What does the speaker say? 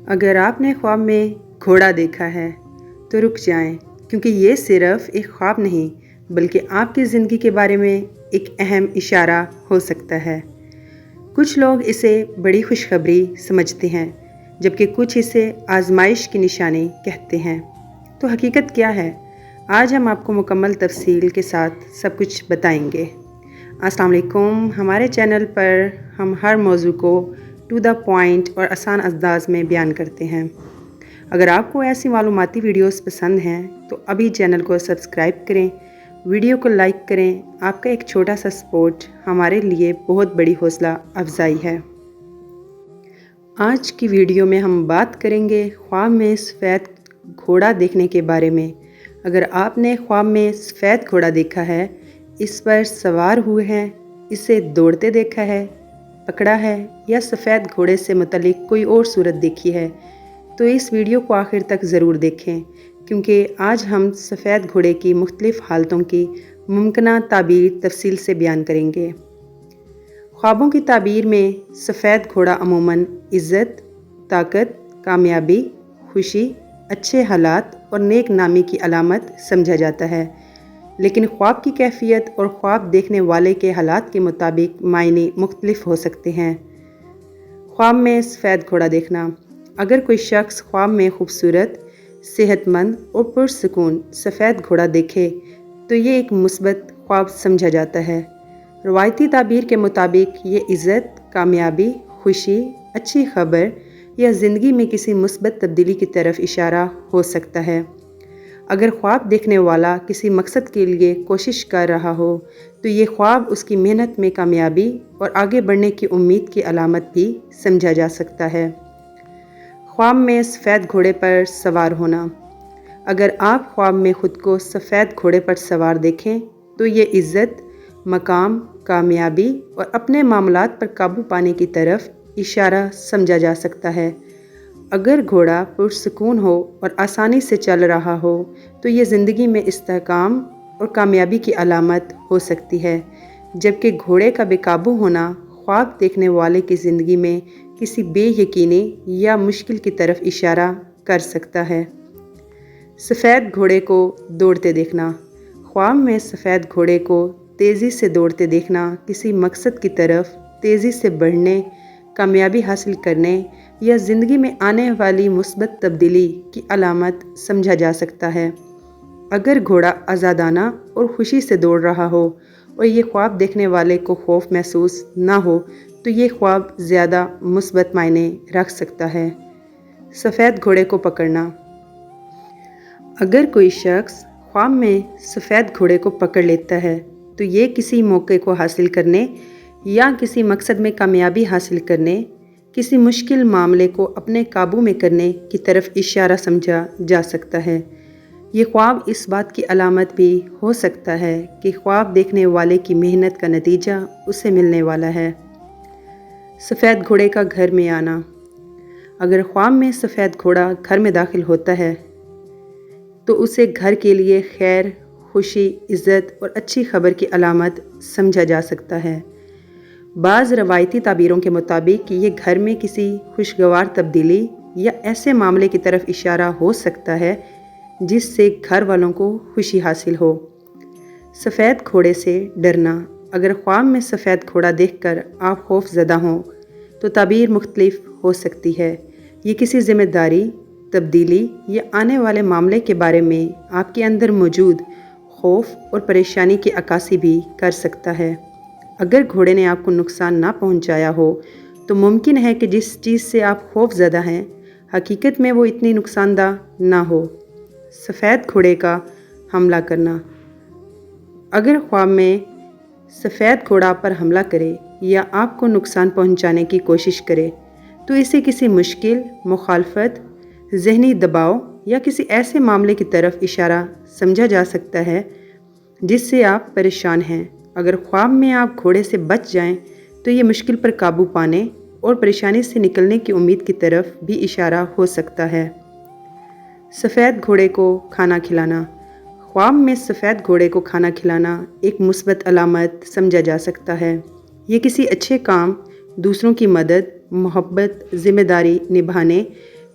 اگر آپ نے خواب میں گھوڑا دیکھا ہے تو رک جائیں، کیونکہ یہ صرف ایک خواب نہیں بلکہ آپ کی زندگی کے بارے میں ایک اہم اشارہ ہو سکتا ہے۔ کچھ لوگ اسے بڑی خوشخبری سمجھتے ہیں، جبکہ کچھ اسے آزمائش کی نشانی کہتے ہیں۔ تو حقیقت کیا ہے؟ آج ہم آپ کو مکمل تفصیل کے ساتھ سب کچھ بتائیں گے۔ السلام علیکم۔ ہمارے چینل پر ہم ہر موضوع کو ٹو دا پوائنٹ اور آسان انداز میں بیان کرتے ہیں۔ اگر آپ کو ایسی معلوماتی ویڈیوز پسند ہیں تو ابھی چینل کو سبسکرائب کریں، ویڈیو کو لائک کریں۔ آپ کا ایک چھوٹا سا سپورٹ ہمارے لیے بہت بڑی حوصلہ افزائی ہے۔ آج کی ویڈیو میں ہم بات کریں گے خواب میں سفید گھوڑا دیکھنے کے بارے میں۔ اگر آپ نے خواب میں سفید گھوڑا دیکھا ہے، اس پر سوار ہوئے ہیں، اسے دوڑتے دیکھا ہے، پکڑا ہے یا سفید گھوڑے سے متعلق کوئی اور صورت دیکھی ہے تو اس ویڈیو کو آخر تک ضرور دیکھیں، کیونکہ آج ہم سفید گھوڑے کی مختلف حالتوں کی ممکنہ تعبیر تفصیل سے بیان کریں گے۔ خوابوں کی تعبیر میں سفید گھوڑا عموماً عزت، طاقت، کامیابی، خوشی، اچھے حالات اور نیک نامی کی علامت سمجھا جاتا ہے، لیکن خواب کی کیفیت اور خواب دیکھنے والے کے حالات کے مطابق معنی مختلف ہو سکتے ہیں۔ خواب میں سفید گھوڑا دیکھنا۔ اگر کوئی شخص خواب میں خوبصورت، صحت مند اور پرسکون سفید گھوڑا دیکھے تو یہ ایک مثبت خواب سمجھا جاتا ہے۔ روایتی تعبیر کے مطابق یہ عزت، کامیابی، خوشی، اچھی خبر یا زندگی میں کسی مثبت تبدیلی کی طرف اشارہ ہو سکتا ہے۔ اگر خواب دیکھنے والا کسی مقصد کے لیے کوشش کر رہا ہو تو یہ خواب اس کی محنت میں کامیابی اور آگے بڑھنے کی امید کی علامت بھی سمجھا جا سکتا ہے۔ خواب میں سفید گھوڑے پر سوار ہونا۔ اگر آپ خواب میں خود کو سفید گھوڑے پر سوار دیکھیں تو یہ عزت، مقام، کامیابی اور اپنے معاملات پر قابو پانے کی طرف اشارہ سمجھا جا سکتا ہے۔ اگر گھوڑا پرسکون ہو اور آسانی سے چل رہا ہو تو یہ زندگی میں استحکام اور کامیابی کی علامت ہو سکتی ہے، جبکہ گھوڑے کا بے قابو ہونا خواب دیکھنے والے کی زندگی میں کسی بے یقینی یا مشکل کی طرف اشارہ کر سکتا ہے۔ سفید گھوڑے کو دوڑتے دیکھنا۔ خواب میں سفید گھوڑے کو تیزی سے دوڑتے دیکھنا کسی مقصد کی طرف تیزی سے بڑھنے، کامیابی حاصل کرنے یا زندگی میں آنے والی مثبت تبدیلی کی علامت سمجھا جا سکتا ہے۔ اگر گھوڑا آزادانہ اور خوشی سے دوڑ رہا ہو اور یہ خواب دیکھنے والے کو خوف محسوس نہ ہو تو یہ خواب زیادہ مثبت معنی رکھ سکتا ہے۔ سفید گھوڑے کو پکڑنا۔ اگر کوئی شخص خواب میں سفید گھوڑے کو پکڑ لیتا ہے تو یہ کسی موقع کو حاصل کرنے یا کسی مقصد میں کامیابی حاصل کرنے، کسی مشکل معاملے کو اپنے قابو میں کرنے کی طرف اشارہ سمجھا جا سکتا ہے۔ یہ خواب اس بات کی علامت بھی ہو سکتا ہے کہ خواب دیکھنے والے کی محنت کا نتیجہ اسے ملنے والا ہے۔ سفید گھوڑے کا گھر میں آنا۔ اگر خواب میں سفید گھوڑا گھر میں داخل ہوتا ہے تو اسے گھر کے لیے خیر، خوشی، عزت اور اچھی خبر کی علامت سمجھا جا سکتا ہے۔ بعض روایتی تعبیروں کے مطابق یہ گھر میں کسی خوشگوار تبدیلی یا ایسے معاملے کی طرف اشارہ ہو سکتا ہے جس سے گھر والوں کو خوشی حاصل ہو۔ سفید گھوڑے سے ڈرنا۔ اگر خواب میں سفید گھوڑا دیکھ کر آپ خوف زدہ ہوں تو تعبیر مختلف ہو سکتی ہے۔ یہ کسی ذمہ داری، تبدیلی یا آنے والے معاملے کے بارے میں آپ کے اندر موجود خوف اور پریشانی کی عکاسی بھی کر سکتا ہے۔ اگر گھوڑے نے آپ کو نقصان نہ پہنچایا ہو تو ممکن ہے کہ جس چیز سے آپ خوف زدہ ہیں حقیقت میں وہ اتنی نقصان دہ نہ ہو۔ سفید گھوڑے کا حملہ کرنا۔ اگر خواب میں سفید گھوڑا آپ پر حملہ کرے یا آپ کو نقصان پہنچانے کی کوشش کرے تو اسے کسی مشکل، مخالفت، ذہنی دباؤ یا کسی ایسے معاملے کی طرف اشارہ سمجھا جا سکتا ہے جس سے آپ پریشان ہیں۔ اگر خواب میں آپ گھوڑے سے بچ جائیں تو یہ مشکل پر قابو پانے اور پریشانی سے نکلنے کی امید کی طرف بھی اشارہ ہو سکتا ہے۔ سفید گھوڑے کو کھانا کھلانا۔ خواب میں سفید گھوڑے کو کھانا کھلانا ایک مثبت علامت سمجھا جا سکتا ہے۔ یہ کسی اچھے کام، دوسروں کی مدد، محبت، ذمہ داری نبھانے